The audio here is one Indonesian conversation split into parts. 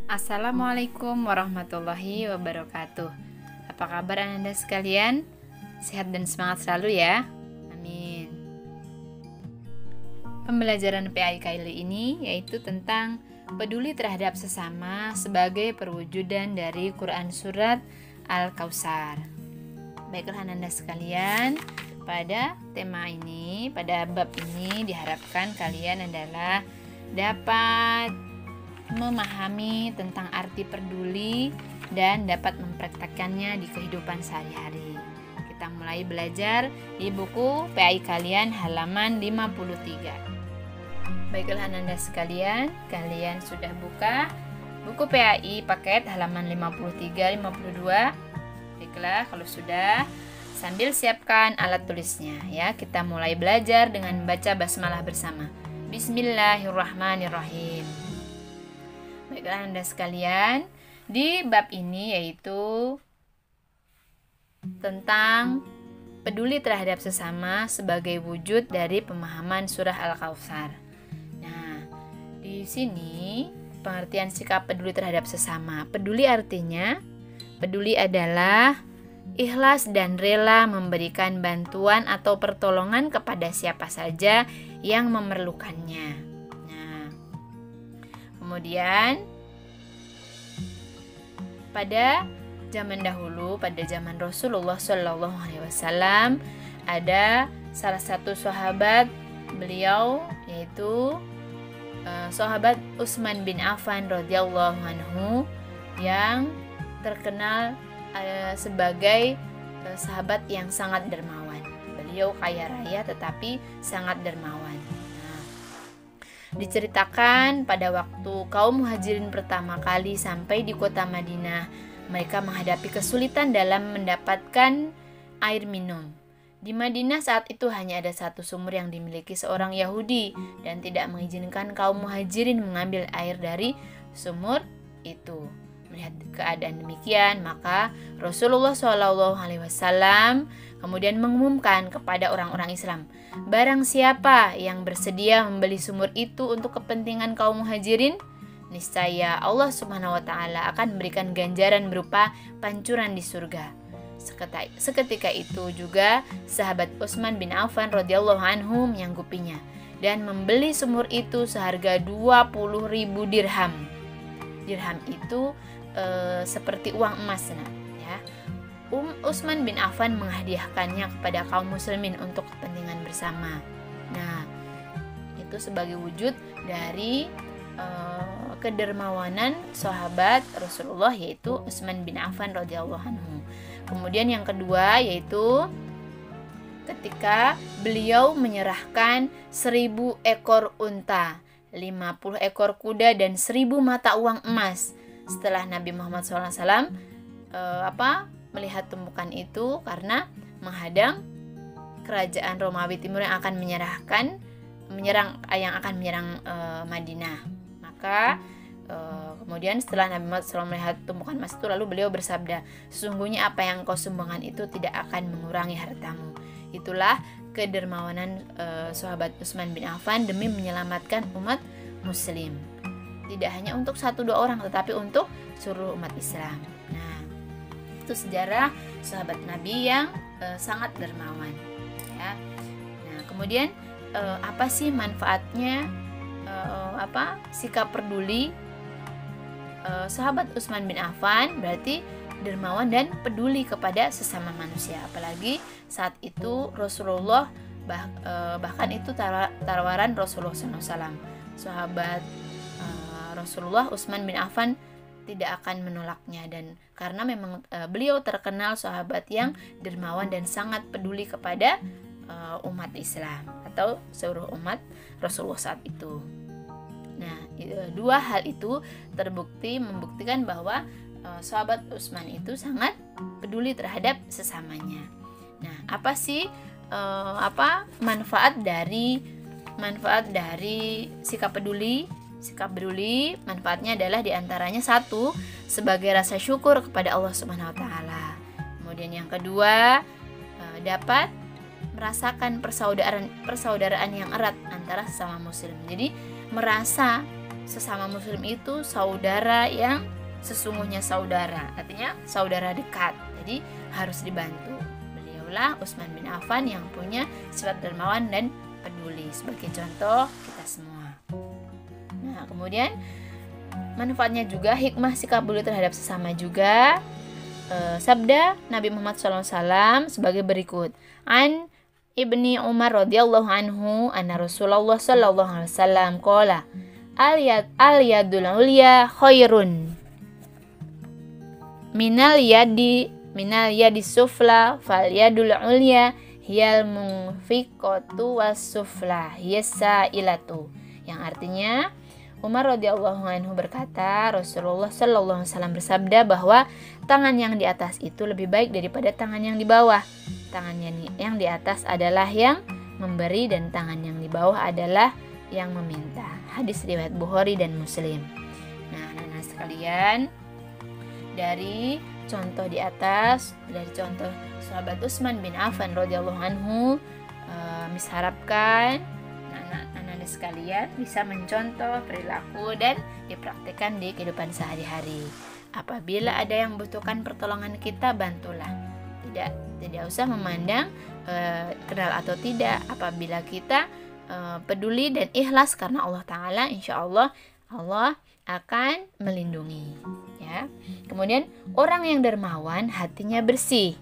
Assalamualaikum warahmatullahi wabarakatuh. Apa kabar Anda sekalian? Sehat dan semangat selalu ya. Amin. Pembelajaran PAI kali ini yaitu tentang peduli terhadap sesama sebagai perwujudan dari Quran Surat Al-Kautsar. Baiklah Anda sekalian, pada tema ini, pada bab ini diharapkan kalian adalah dapat memahami tentang arti peduli dan dapat mempraktekkannya di kehidupan sehari-hari. Kita mulai belajar di buku PAI kalian halaman 53. Baiklah Anda sekalian, kalian sudah buka buku PAI paket halaman 53-52. Baiklah, kalau sudah, sambil siapkan alat tulisnya ya. Kita mulai belajar dengan baca basmalah bersama. Bismillahirrahmanirrahim. Baiklah Anda sekalian, di bab ini yaitu tentang peduli terhadap sesama sebagai wujud dari pemahaman surah Al-Kautsar. Nah, di sini pengertian sikap peduli terhadap sesama. Peduli artinya, peduli adalah ikhlas dan rela memberikan bantuan atau pertolongan kepada siapa saja yang memerlukannya. Kemudian pada zaman dahulu, pada zaman Rasulullah SAW, ada salah satu sahabat beliau yaitu sahabat Utsman bin Affan radhiyallahu anhu yang terkenal sebagai sahabat yang sangat dermawan. Beliau kaya raya tetapi sangat dermawan. Diceritakan pada waktu kaum muhajirin pertama kali sampai di kota Madinah, mereka menghadapi kesulitan dalam mendapatkan air minum. Di Madinah saat itu hanya ada satu sumur yang dimiliki seorang Yahudi dan tidak mengizinkan kaum muhajirin mengambil air dari sumur itu. Melihat keadaan demikian, maka Rasulullah SAW kemudian mengumumkan kepada orang-orang Islam, barang siapa yang bersedia membeli sumur itu untuk kepentingan kaum muhajirin, niscaya Allah Subhanahu wa taala akan memberikan ganjaran berupa pancuran di surga. Seketika itu juga sahabat Utsman bin Affan radhiyallahu anhu menyanggupinya dan membeli sumur itu seharga 20.000 dirham. Dirham itu seperti uang emas, ya. Utsman bin Affan menghadiahkannya kepada kaum muslimin untuk kepentingan bersama. Nah, itu sebagai wujud dari kedermawanan sahabat Rasulullah yaitu Utsman bin Affan radhiyallahu anhu. Kemudian yang kedua yaitu ketika beliau menyerahkan 1.000 ekor unta, 50 ekor kuda dan 1.000 mata uang emas setelah Nabi Muhammad SAW melihat tumpukan itu karena menghadang kerajaan Romawi Timur yang akan menyerang Madinah. Maka kemudian setelah Nabi Muhammad SAW melihat tumpukan emas itu, lalu beliau bersabda, sesungguhnya apa yang kau sumbangkan itu tidak akan mengurangi hartamu. Itulah kedermawanan sahabat Utsman bin Affan demi menyelamatkan umat muslim. Tidak hanya untuk 1-2 orang, tetapi untuk seluruh umat Islam. Nah, itu sejarah sahabat Nabi yang sangat dermawan. Ya. Nah, kemudian apa sih manfaatnya? Sikap peduli sahabat Utsman bin Affan berarti dermawan dan peduli kepada sesama manusia. Apalagi saat itu Rasulullah bahkan itu tawaran Rasulullah SAW. Sahabat Rasulullah Utsman bin Affan tidak akan menolaknya, dan karena memang beliau terkenal sahabat yang dermawan dan sangat peduli kepada umat Islam atau seluruh umat Rasulullah saat itu. Nah, dua hal itu membuktikan bahwa sahabat Utsman itu sangat peduli terhadap sesamanya. Nah, apa sih manfaat dari sikap peduli? Sikap peduli manfaatnya adalah diantaranya satu, sebagai rasa syukur kepada Allah Subhanahu wa taala. Kemudian yang kedua, dapat merasakan persaudaraan yang erat antara sesama muslim. Jadi merasa sesama muslim itu saudara yang sesungguhnya saudara, artinya saudara dekat. Jadi harus dibantu. Beliaulah Utsman bin Affan yang punya sifat dermawan dan peduli sebagai contoh kita semua. Nah, kemudian manfaatnya juga hikmah sikap peduli terhadap sesama juga. Sabda Nabi Muhammad SAW sebagai berikut. An Ibni Umar radhiyallahu anhu anna Rasulullah sallallahu alaihi wasallam qala al yadul ulya khairun minal yadi sufla fal yadul ulya hiyal munfiqatu was sufla hiyasa ilatu, yang artinya Umar radhiyallahu anhu berkata, Rasulullah sallallahu alaihi wasallam bersabda bahwa tangan yang di atas itu lebih baik daripada tangan yang di bawah. Tangan yang di atas adalah yang memberi dan tangan yang di bawah adalah yang meminta. Hadis riwayat Bukhari dan Muslim. Nah, anak-anak sekalian, dari contoh di atas, dari contoh sahabat Utsman bin Affan radhiyallahu anhu, misharapkan anak-anak sekalian bisa mencontoh perilaku dan dipraktikkan di kehidupan sehari-hari. Apabila ada yang membutuhkan pertolongan kita, bantulah. Tidak usah memandang kenal atau tidak. Apabila kita peduli dan ikhlas karena Allah Ta'ala, insya Allah akan melindungi. Ya. Kemudian orang yang dermawan hatinya bersih.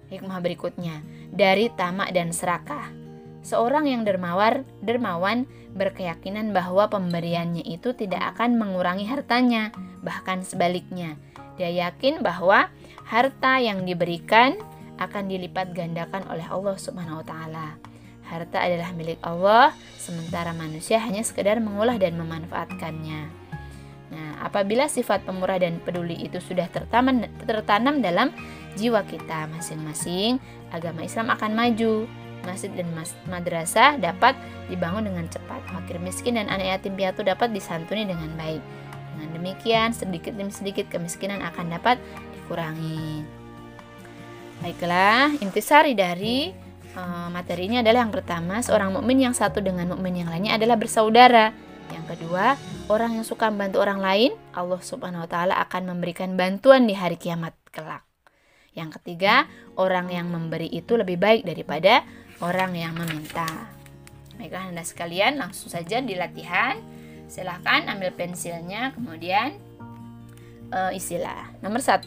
Hikmah berikutnya, dari tamak dan serakah. Seorang yang dermawan berkeyakinan bahwa pemberiannya itu tidak akan mengurangi hartanya, bahkan sebaliknya. Dia yakin bahwa harta yang diberikan akan dilipat gandakan oleh Allah Subhanahu wa taala. Harta adalah milik Allah, sementara manusia hanya sekedar mengolah dan memanfaatkannya. Nah, apabila sifat pemurah dan peduli itu sudah tertanam dalam jiwa kita masing-masing, agama Islam akan maju. Masjid dan madrasah dapat dibangun dengan cepat. Fakir miskin dan anak yatim piatu dapat disantuni dengan baik. Dengan demikian, sedikit demi sedikit kemiskinan akan dapat dikurangi. Baiklah, intisari dari materi ini adalah yang pertama, seorang mukmin yang satu dengan mukmin yang lainnya adalah bersaudara. Yang kedua, orang yang suka membantu orang lain, Allah Subhanahu wa taala akan memberikan bantuan di hari kiamat kelak. Yang ketiga, orang yang memberi itu lebih baik daripada orang yang meminta. Baiklah Anda sekalian, langsung saja di latihan. Silahkan ambil pensilnya, kemudian isilah. Nomor 1,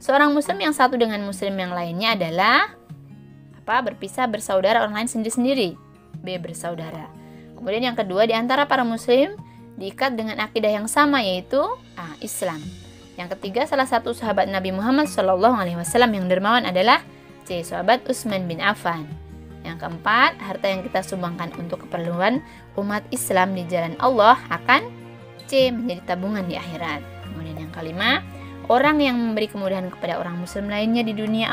seorang muslim yang satu dengan muslim yang lainnya adalah berpisah bersaudara, orang lain sendiri-sendiri. B, bersaudara. Kemudian yang kedua, di antara para muslim diikat dengan akidah yang sama, yaitu Islam. Yang ketiga, salah satu sahabat Nabi Muhammad SAW yang dermawan adalah C, sahabat Utsman bin Affan. Yang keempat, harta yang kita sumbangkan untuk keperluan umat Islam di jalan Allah akan C, menjadi tabungan di akhirat. Kemudian yang kelima, orang yang memberi kemudahan kepada orang muslim lainnya di dunia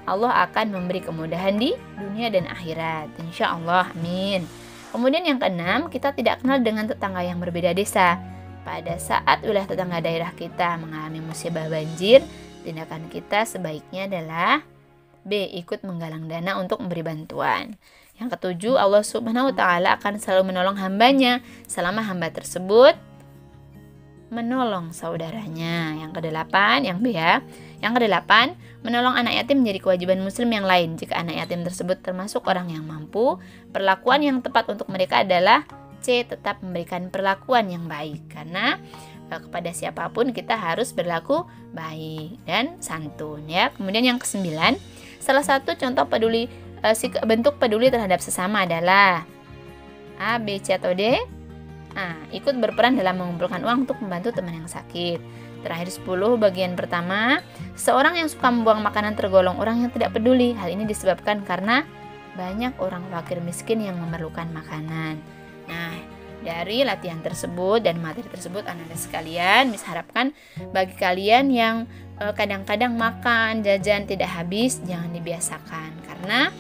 Allah akan memberi kemudahan di dunia dan akhirat. Insya Allah, amin. Kemudian yang keenam, kita tidak kenal dengan tetangga yang berbeda desa. Pada saat wilayah tetangga daerah kita mengalami musibah banjir, tindakan kita sebaiknya adalah B, ikut menggalang dana untuk memberi bantuan. Yang ketujuh, Allah Subhanahu wa taala akan selalu menolong hambanya selama hamba tersebut menolong saudaranya. Yang kedelapan, yang B ya. Yang kedelapan, menolong anak yatim menjadi kewajiban muslim yang lain. Jika anak yatim tersebut termasuk orang yang mampu, perlakuan yang tepat untuk mereka adalah C, tetap memberikan perlakuan yang baik. Karena kepada siapapun kita harus berlaku baik dan santun ya. Kemudian yang kesembilan, salah satu contoh bentuk peduli terhadap sesama adalah A, B, C atau D. Ikut berperan dalam mengumpulkan uang untuk membantu teman yang sakit. Terakhir 10, bagian pertama, seorang yang suka membuang makanan tergolong orang yang tidak peduli. Hal ini disebabkan karena banyak orang fakir miskin yang memerlukan makanan. Nah, dari latihan tersebut dan materi tersebut, anak-anak sekalian, harapkan bagi kalian yang kadang-kadang makan, jajan tidak habis, jangan dibiasakan. Karena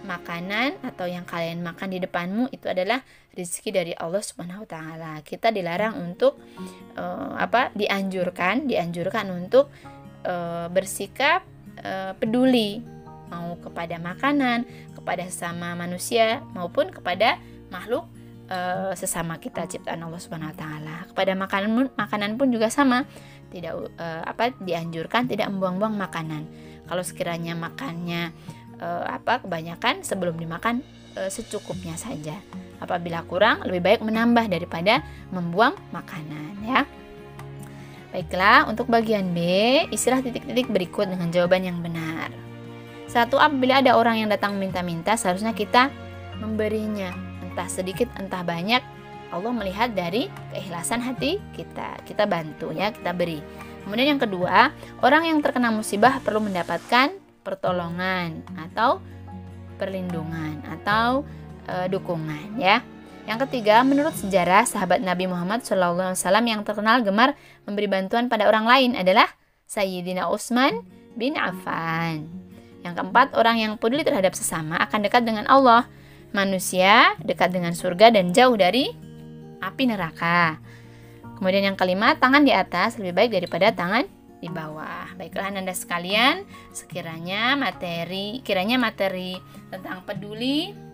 makanan atau yang kalian makan di depanmu itu adalah rezeki dari Allah Subhanahu wa taala. Kita dilarang untuk dianjurkan untuk bersikap peduli, mau kepada makanan, kepada sesama manusia maupun kepada makhluk sesama kita ciptaan Allah Subhanahu wa taala. Kepada makanan pun juga sama. Tidak dianjurkan tidak membuang-buang makanan. Kalau sekiranya makannya kebanyakan, sebelum dimakan secukupnya saja. Apabila kurang, lebih baik menambah daripada membuang makanan, ya. Baiklah, untuk bagian B, istilah titik-titik berikut dengan jawaban yang benar. 1. Apabila ada orang yang datang minta-minta, seharusnya kita memberinya, entah sedikit entah banyak. Allah melihat dari keikhlasan hati kita. Kita bantu, ya, kita beri. Kemudian yang kedua, orang yang terkena musibah perlu mendapatkan pertolongan atau perlindungan atau dukungan, ya. Yang ketiga, menurut sejarah, sahabat Nabi Muhammad SAW yang terkenal gemar memberi bantuan pada orang lain adalah Sayyidina Utsman bin Affan. Yang keempat, orang yang peduli terhadap sesama akan dekat dengan Allah. Manusia dekat dengan surga dan jauh dari api neraka. Kemudian yang kelima, tangan di atas lebih baik daripada tangan di bawah. Baiklah Anda sekalian, kiranya materi tentang peduli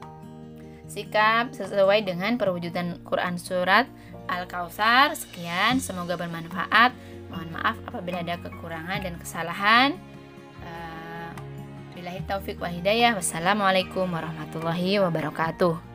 sikap sesuai dengan perwujudan Quran surat Al-Kautsar. Sekian, semoga bermanfaat. Mohon maaf apabila ada kekurangan dan kesalahan. Billahi taufik wa hidayah. Wassalamualaikum warahmatullahi wabarakatuh.